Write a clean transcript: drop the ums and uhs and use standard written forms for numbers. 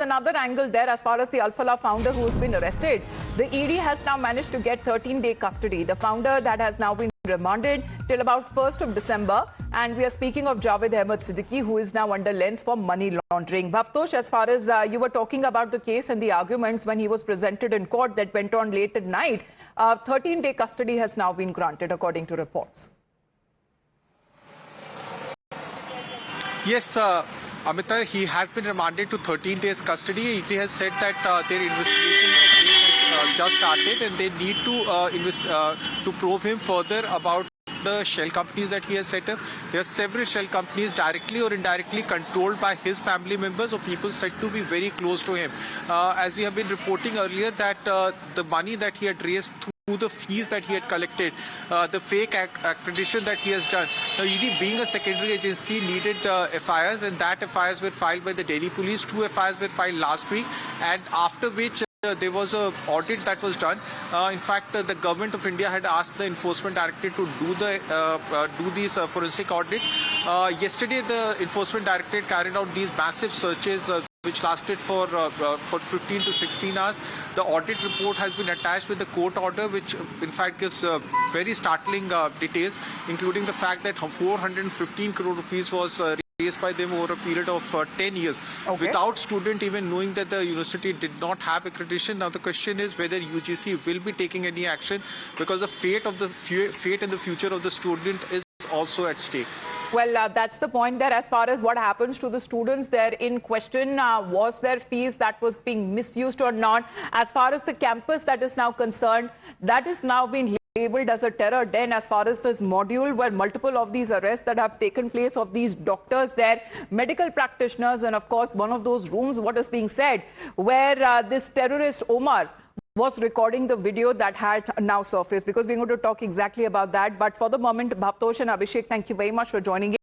another angle there as far as the Al Fallah founder who has been arrested. The ED has now managed to get 13-day custody. The founder that has now been remanded till about 1st of December. And we are speaking of Javed Ahmed Siddiqui, who is now under lens for money laundering. Bhavtosh, as far as you were talking about the case and the arguments when he was presented in court that went on late at night, 13-day custody has now been granted, according to reports. Yes, Amita, he has been remanded to 13 days custody. ED has said that their investigation has just started and they need to probe him further about the shell companies that he has set up. There are several shell companies directly or indirectly controlled by his family members or people said to be very close to him. As we have been reporting earlier that the money that he had raised through the fees that he had collected, the fake accreditation that he has done. Now, ED being a secondary agency needed FIRs, and that FIRs were filed by the Delhi police. 2 FIRs were filed last week, and after which there was an audit that was done. In fact, the government of India had asked the enforcement directorate to do these forensic audit. Yesterday, the enforcement directorate carried out these massive searches which lasted for 15 to 16 hours. The audit report has been attached with the court order, which in fact gives very startling details, including the fact that 415 crore rupees was raised by them over a period of 10 years, without student even knowing that the university did not have accreditation. Now the question is whether UGC will be taking any action, because the fate and the future of the student is also at stake. Well, that's the point there. As far as what happens to the students there in question, was there fees that was being misused or not? As far as the campus that is now concerned, that is now being labeled as a terror den as far as this module where multiple of these arrests that have taken place of these doctors there, medical practitioners, and of course one of those rooms, what is being said, where this terrorist Omar was recording the video that had now surfaced, because we're going to talk exactly about that. But for the moment, Bhavtosh and Abhishek, thank you very much for joining in.